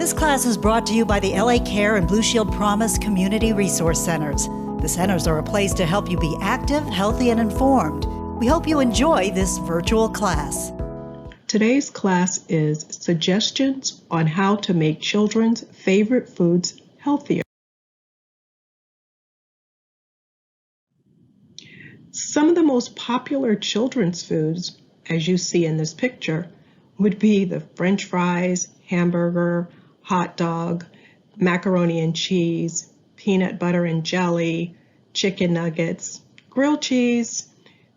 This class is brought to you by the LA Care and Blue Shield Promise Community Resource Centers. The centers are a place to help you be active, healthy, and informed. We hope you enjoy this virtual class. Today's class is suggestions on how to make children's favorite foods healthier. Some of the most popular children's foods, as you see in this picture, would be the French fries, hamburger, hot dog, macaroni and cheese, peanut butter and jelly, chicken nuggets, grilled cheese.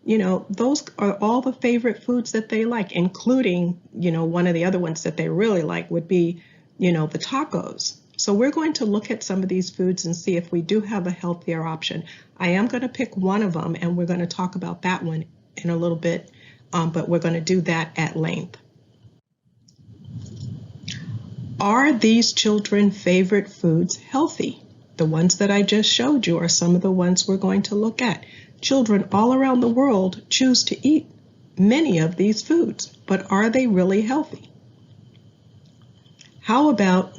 Those are all the favorite foods that they like, including, one of the other ones that they really like would be, the tacos. So we're going to look at some of these foods and see if we do have a healthier option. I am going to pick one of them, and we're going to talk about that one in a little bit, but we're going to do that at length. Are these children's favorite foods healthy? The ones that I just showed you are some of the ones we're going to look at. Children all around the world choose to eat many of these foods, but are they really healthy? How about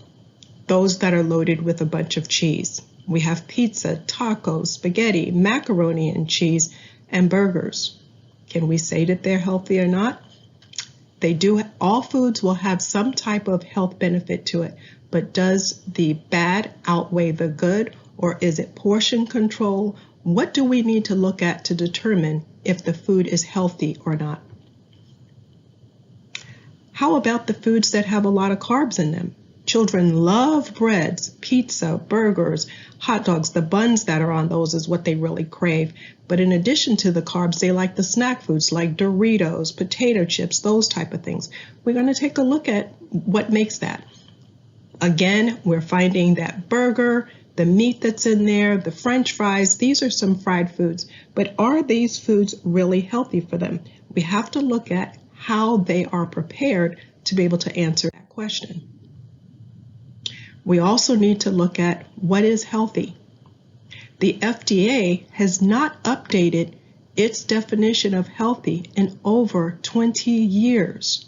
those that are loaded with a bunch of cheese? We have pizza, tacos, spaghetti, macaroni and cheese, and burgers. Can we say that they're healthy or not? They do. All foods will have some type of health benefit to it, but does the bad outweigh the good, or is it portion control? What do we need to look at to determine if the food is healthy or not? How about the foods that have a lot of carbs in them? Children love breads, pizza, burgers, hot dogs. The buns that are on those is what they really crave. But in addition to the carbs, they like the snack foods like Doritos, potato chips, those type of things. We're going to take a look at what makes that. Again, we're finding that burger, the meat that's in there, the French fries, these are some fried foods. But are these foods really healthy for them? We have to look at how they are prepared to be able to answer that question. We also need to look at what is healthy. The FDA has not updated its definition of healthy in over 20 years.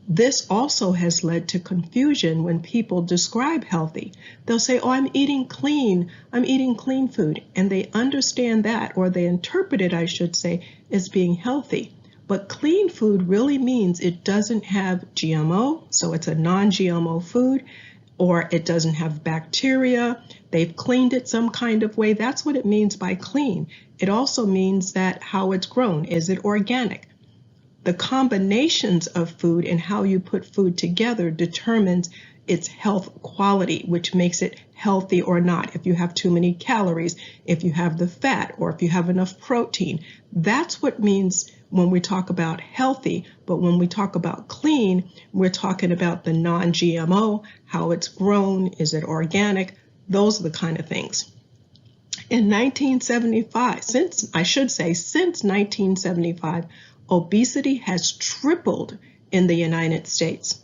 This also has led to confusion when people describe healthy. They'll say, I'm eating clean food, and they understand that, or they interpret it, I should say, as being healthy. But clean food really means it doesn't have GMO, so it's a non-GMO food, or it doesn't have bacteria, they've cleaned it some kind of way. That's what it means by clean. It also means that how it's grown. Is it organic? The combinations of food and how you put food together determines its health quality, which makes it healthy or not. If you have too many calories, if you have the fat, or if you have enough protein. That's what means when we talk about healthy, but when we talk about clean, we're talking about the non-GMO, how it's grown, is it organic? Those are the kind of things. In 1975, since 1975, obesity has tripled in the United States.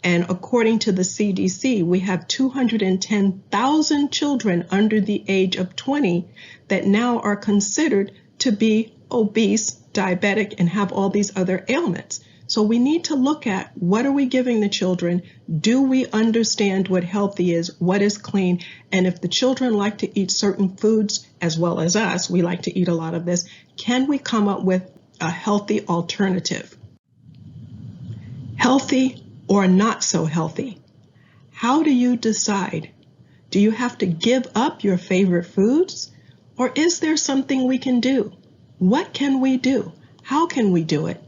And according to the CDC, we have 210,000 children under the age of 20 that now are considered to be obese, diabetic, and have all these other ailments. So we need to look at what are we giving the children? Do we understand what healthy is? What is clean? And if the children like to eat certain foods, as well as us, we like to eat a lot of this, can we come up with a healthy alternative? Healthy or not so healthy? How do you decide? Do you have to give up your favorite foods? Or is there something we can do? What can we do? How can we do it?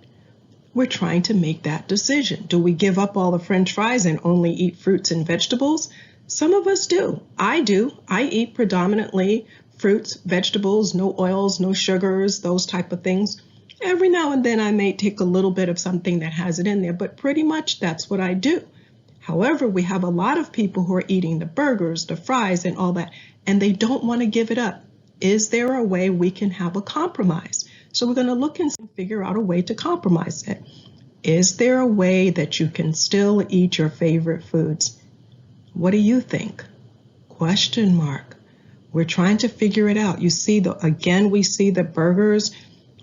We're trying to make that decision. Do we give up all the French fries and only eat fruits and vegetables? Some of us do. I do. I eat predominantly fruits, vegetables, no oils, no sugars, those type of things. Every now and then I may take a little bit of something that has it in there, but pretty much that's what I do. However, we have a lot of people who are eating the burgers, the fries, and all that, and they don't want to give it up. Is there a way we can have a compromise? So we're going to look and figure out a way to compromise it. Is there a way that you can still eat your favorite foods? What do you think? Question mark. We're trying to figure it out. You see, we see the burgers,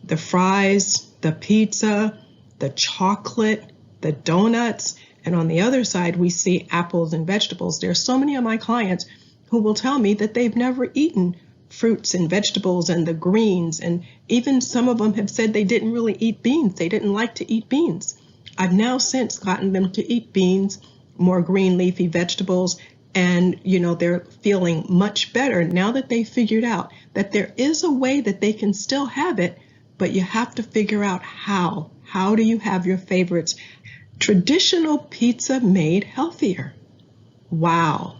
the fries, the pizza, the chocolate, the donuts, And on the other side, we see apples and vegetables. There are so many of my clients who will tell me that they've never eaten fruits and vegetables and the greens. And even some of them have said they didn't really eat beans. They didn't like to eat beans. I've now since gotten them to eat beans, more green leafy vegetables, and they're feeling much better now that they figured out that there is a way that they can still have it, but you have to figure out how. How do you have your favorites? Traditional pizza made healthier. Wow.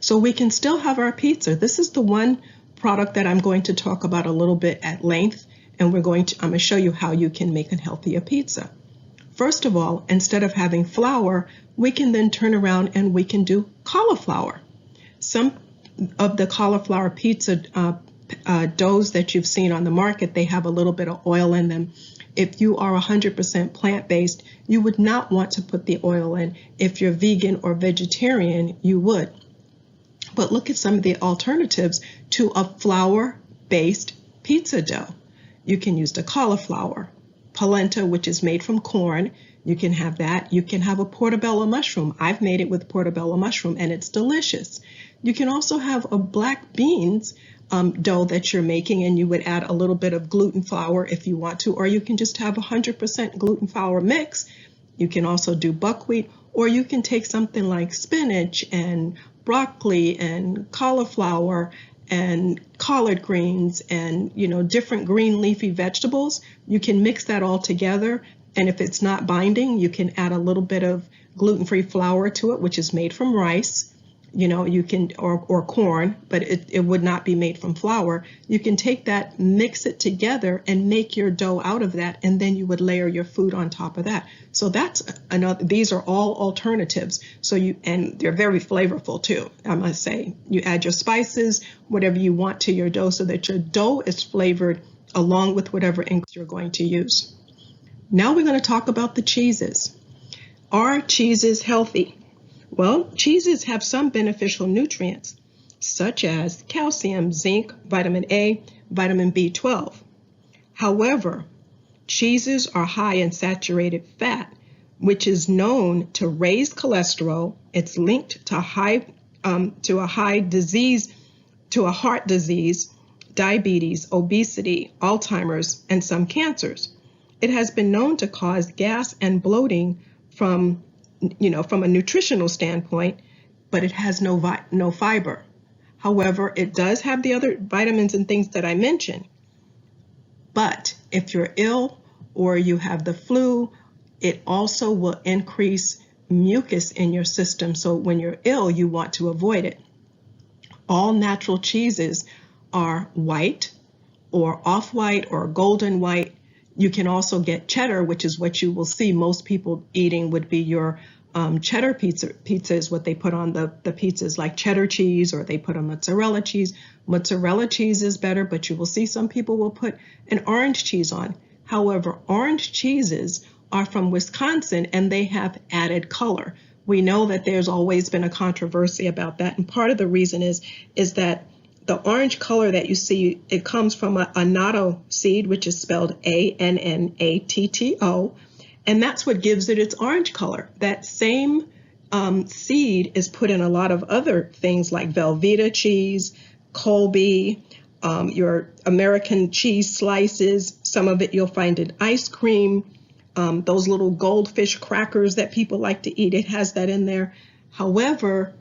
So we can still have our pizza. This is the one product that I'm going to talk about a little bit at length, and I'm going to show you how you can make a healthier pizza. First of all, instead of having flour, we can then turn around and we can do cauliflower. Some of the cauliflower pizza doughs that you've seen on the market, they have a little bit of oil in them. If you are 100% plant-based, you would not want to put the oil in. If you're vegan or vegetarian, you would. But look at some of the alternatives to a flour-based pizza dough. You can use the cauliflower, polenta, which is made from corn. You can have that. You can have a portobello mushroom. I've made it with portobello mushroom, and it's delicious. You can also have a black beans dough that you're making, and you would add a little bit of gluten flour if you want to, or you can just have 100% gluten flour mix. You can also do buckwheat, or you can take something like spinach and broccoli and cauliflower and collard greens and different green leafy vegetables. You can mix that all together, and if it's not binding, you can add a little bit of gluten-free flour to it, which is made from rice. You can, or corn, but it would not be made from flour. You can take that, mix it together, and make your dough out of that, and then you would layer your food on top of that. So that's another. These are all alternatives. And they're very flavorful too, I must say. You add your spices, whatever you want to your dough, so that your dough is flavored along with whatever ingredients you're going to use. Now we're going to talk about the cheeses. Are cheeses healthy? Well, cheeses have some beneficial nutrients, such as calcium, zinc, vitamin A, vitamin B12. However, cheeses are high in saturated fat, which is known to raise cholesterol. It's linked to a heart disease, diabetes, obesity, Alzheimer's, and some cancers. It has been known to cause gas and bloating from a nutritional standpoint, but it has no fiber. However, it does have the other vitamins and things that I mentioned. But if you're ill or you have the flu, it also will increase mucus in your system. So when you're ill, you want to avoid it. All natural cheeses are white or off-white or golden white. You can also get cheddar, which is what you will see most people eating would be your cheddar pizza. Pizza is what they put on the pizzas, like cheddar cheese, or they put on mozzarella cheese. Mozzarella cheese is better, but you will see some people will put an orange cheese on. However, orange cheeses are from Wisconsin and they have added color. We know that there's always been a controversy about that, and part of the reason is that the orange color that you see, it comes from a annatto seed, which is spelled A-N-N-A-T-T-O, and that's what gives it its orange color. That same seed is put in a lot of other things like Velveeta cheese, Colby, your American cheese slices. Some of it you'll find in ice cream, those little goldfish crackers that people like to eat. It has that in there. However,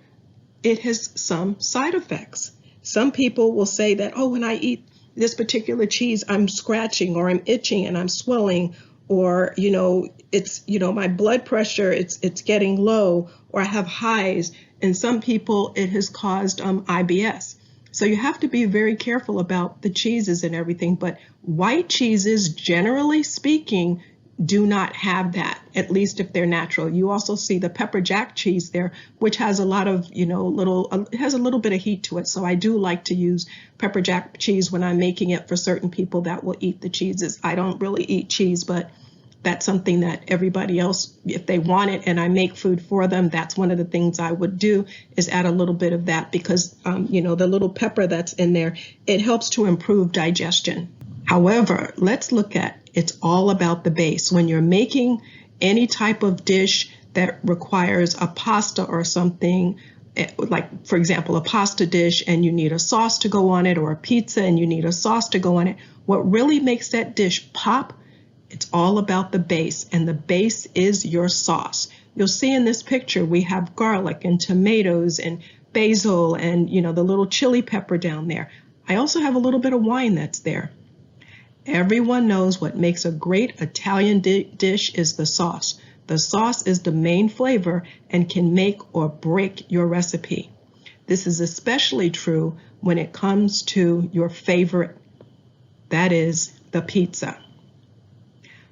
it has some side effects. Some people will say that, oh, when I eat this particular cheese, I'm scratching or I'm itching and I'm swelling, or, it's, my blood pressure, it's getting low, or I have highs. And some people, it has caused IBS. So you have to be very careful about the cheeses and everything. But white cheeses, generally speaking, do not have that, at least if they're natural. You also see the pepper jack cheese there, which has a lot of, it has a little bit of heat to it. So I do like to use pepper jack cheese when I'm making it for certain people that will eat the cheeses. I don't really eat cheese, but that's something that everybody else, if they want it and I make food for them, that's one of the things I would do, is add a little bit of that, because, the little pepper that's in there, it helps to improve digestion. However, let's look at, it's all about the base. When you're making any type of dish that requires a pasta or something, like, for example, a pasta dish and you need a sauce to go on it, or a pizza and you need a sauce to go on it, what really makes that dish pop, it's all about the base, and the base is your sauce. You'll see in this picture we have garlic and tomatoes and basil and, the little chili pepper down there. I also have a little bit of wine that's there. Everyone knows what makes a great Italian dish is the sauce. The sauce is the main flavor and can make or break your recipe. This is especially true when it comes to your favorite, that is the pizza.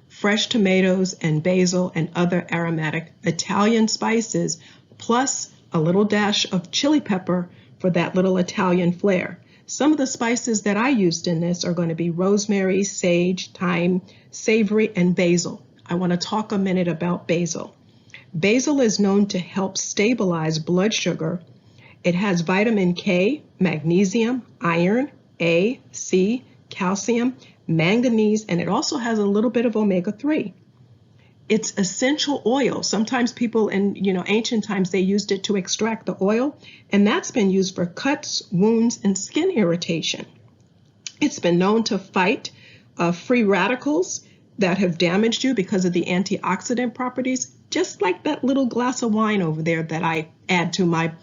Fresh tomatoes and basil and other aromatic Italian spices, plus a little dash of chili pepper for that little Italian flair. Some of the spices that I used in this are going to be rosemary, sage, thyme, savory, and basil. I want to talk a minute about basil. Basil is known to help stabilize blood sugar. It has vitamin K, magnesium, iron, A, C, calcium, manganese, and it also has a little bit of omega-3. It's essential oil. Sometimes people in ancient times, they used it to extract the oil, and that's been used for cuts, wounds, and skin irritation. It's been known to fight free radicals that have damaged you because of the antioxidant properties, just like that little glass of wine over there that I add to my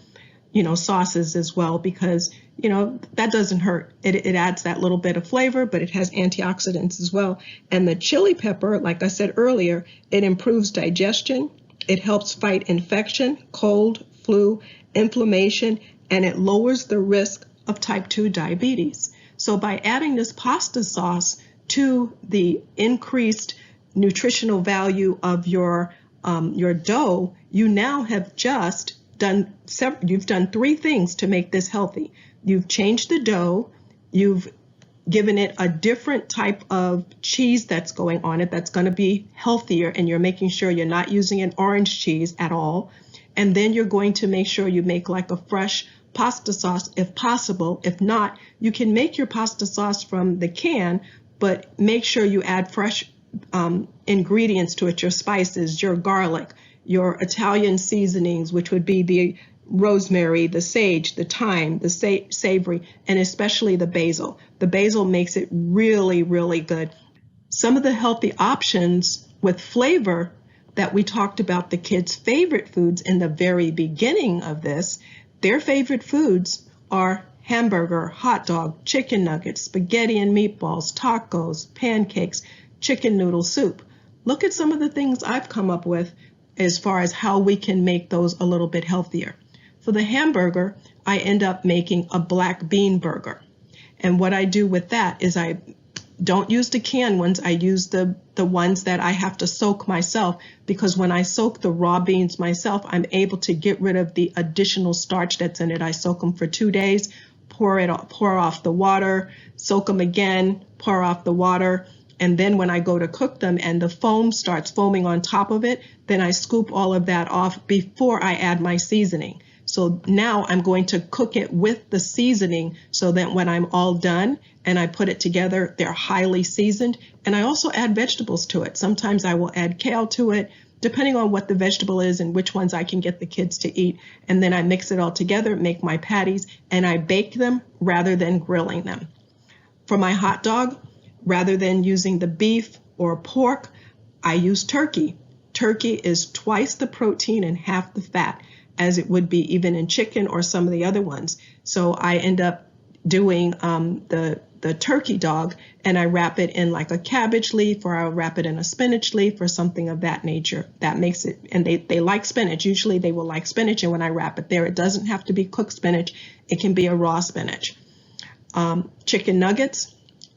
sauces as well, because that doesn't hurt. It adds that little bit of flavor, but it has antioxidants as well. And the chili pepper, like I said earlier, it improves digestion, it helps fight infection, cold, flu, inflammation, and it lowers the risk of type 2 diabetes. So by adding this pasta sauce to the increased nutritional value of your dough, you now have just you've done 3 things to make this healthy. You've changed the dough, you've given it a different type of cheese that's going on it that's going to be healthier, and you're making sure you're not using an orange cheese at all. And then you're going to make sure you make like a fresh pasta sauce if possible. If not, you can make your pasta sauce from the can, but make sure you add fresh ingredients to it, your spices, your garlic, your Italian seasonings, which would be the rosemary, the sage, the thyme, the savory, and especially the basil. The basil makes it really, really good. Some of the healthy options with flavor that we talked about, the kids' favorite foods in the very beginning of this, their favorite foods are hamburger, hot dog, chicken nuggets, spaghetti and meatballs, tacos, pancakes, chicken noodle soup. Look at some of the things I've come up with as far as how we can make those a little bit healthier. For the hamburger, I end up making a black bean burger. And what I do with that is I don't use the canned ones. I use the ones that I have to soak myself, because when I soak the raw beans myself, I'm able to get rid of the additional starch that's in it. I soak them for 2 days, pour off the water, soak them again, pour off the water. And then when I go to cook them and the foam starts foaming on top of it, then I scoop all of that off before I add my seasoning. So now I'm going to cook it with the seasoning so that when I'm all done and I put it together, they're highly seasoned. And I also add vegetables to it. Sometimes I will add kale to it, depending on what the vegetable is and which ones I can get the kids to eat. And then I mix it all together, make my patties, and I bake them rather than grilling them. For my hot dog, rather than using the beef or pork, I use turkey. Turkey is twice the protein and half the fat, as it would be even in chicken or some of the other ones. So I end up doing the turkey dog, and I wrap it in like a cabbage leaf, or I'll wrap it in a spinach leaf or something of that nature. That makes it, and they like spinach. Usually they will like spinach, and when I wrap it there, it doesn't have to be cooked spinach. It can be a raw spinach. Chicken nuggets.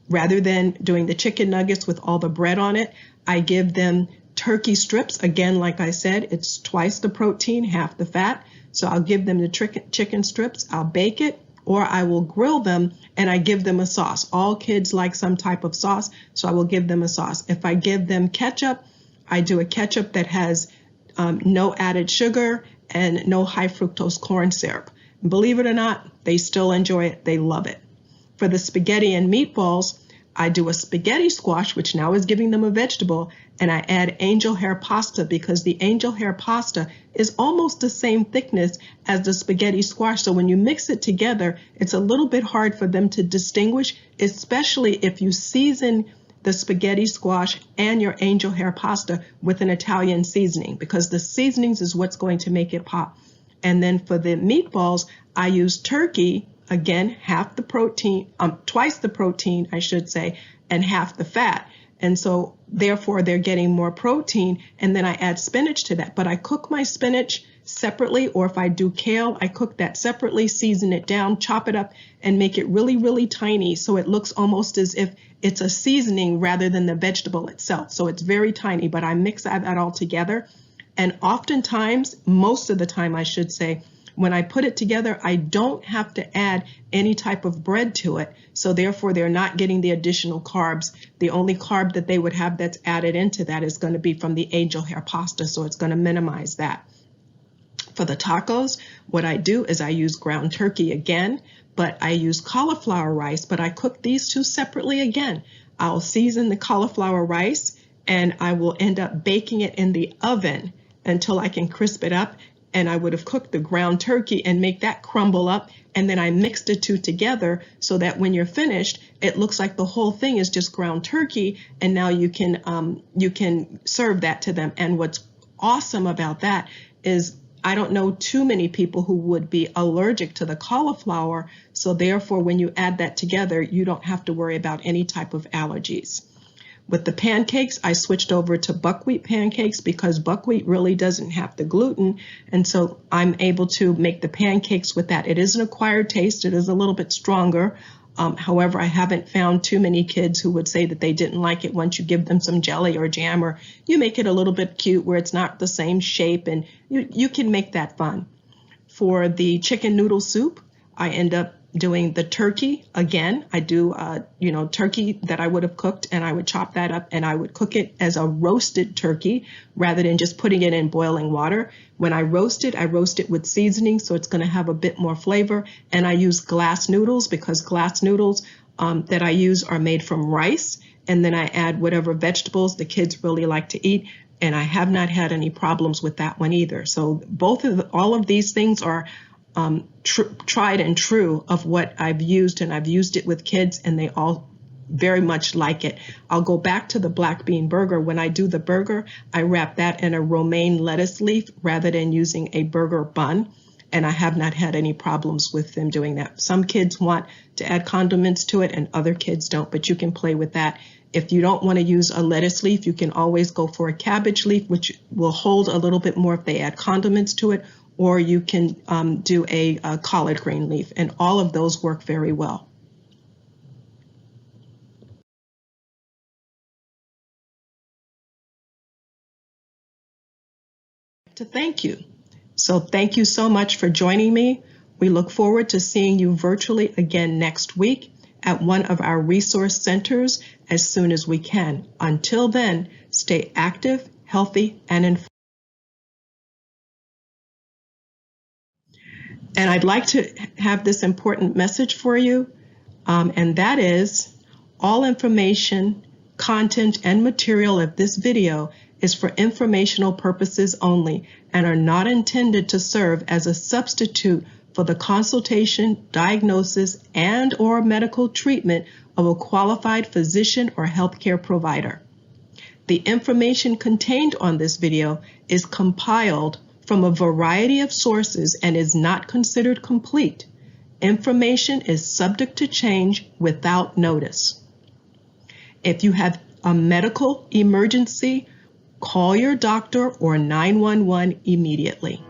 Rather than doing the chicken nuggets with all the bread on it, I give them turkey strips. Again, like I said, it's twice the protein, half the fat. So I'll give them the chicken strips. I'll bake it, or I will grill them, and I give them a sauce. All kids like some type of sauce, so I will give them a sauce. If I give them ketchup, I do a ketchup that has no added sugar and no high fructose corn syrup. Believe it or not, they still enjoy it. They love it. For the spaghetti and meatballs, I do a spaghetti squash, which now is giving them a vegetable, and I add angel hair pasta because the angel hair pasta is almost the same thickness as the spaghetti squash. So when you mix it together, it's a little bit hard for them to distinguish, especially if you season the spaghetti squash and your angel hair pasta with an Italian seasoning, because the seasonings is what's going to make it pop. And then for the meatballs, I use turkey. Again, half the protein, twice the protein, I should say, and half the fat. And so therefore they're getting more protein. And then I add spinach to that. But I cook my spinach separately, or if I do kale, I cook that separately, season it down, chop it up, and make it really, really tiny. So it looks almost as if it's a seasoning rather than the vegetable itself. So it's very tiny, but I mix that all together. And oftentimes, most of the time, I should say, when I put it together, I don't have to add any type of bread to it. So therefore, they're not getting the additional carbs. The only carb that they would have that's added into that is going to be from the angel hair pasta. So it's going to minimize that. For the tacos, what I do is I use ground turkey again, but I use cauliflower rice, but I cook these two separately again. I'll season the cauliflower rice and I will end up baking it in the oven until I can crisp it up. And I would have cooked the ground turkey and make that crumble up. And then I mixed the two together so that when you're finished, it looks like the whole thing is just ground turkey. And now you can serve that to them. And what's awesome about that is I don't know too many people who would be allergic to the cauliflower. So therefore, when you add that together, you don't have to worry about any type of allergies. With the pancakes, I switched over to buckwheat pancakes because buckwheat really doesn't have the gluten. And so I'm able to make the pancakes with that. It is an acquired taste. It is a little bit stronger. However, I haven't found too many kids who would say that they didn't like it once you give them some jelly or jam, or you make it a little bit cute where it's not the same shape, and you can make that fun. For the chicken noodle soup, I end up doing the turkey again. I do, turkey that I would have cooked, and I would chop that up and I would cook it as a roasted turkey rather than just putting it in boiling water. When I roast it with seasoning, so it's going to have a bit more flavor. And I use glass noodles because glass noodles that I use are made from rice. And then I add whatever vegetables the kids really like to eat. And I have not had any problems with that one either. So all of these things are tried and true of what I've used, and I've used it with kids and they all very much like it. I'll go back to the black bean burger. When I do the burger, I wrap that in a romaine lettuce leaf rather than using a burger bun, and I have not had any problems with them doing that. Some kids want to add condiments to it and other kids don't, but you can play with that. If you don't want to use a lettuce leaf, you can always go for a cabbage leaf, which will hold a little bit more if they add condiments to it, or you can do a collard green leaf, and all of those work very well. To thank you. So thank you so much for joining me. We look forward to seeing you virtually again next week at one of our resource centers as soon as we can. Until then, stay active, healthy, and informed. And I'd like to have this important message for you, and that is all information, content, and material of this video is for informational purposes only and are not intended to serve as a substitute for the consultation, diagnosis, and/or medical treatment of a qualified physician or healthcare provider. The information contained on this video is compiled from a variety of sources and is not considered complete. Information is subject to change without notice. If you have a medical emergency, call your doctor or 911 immediately.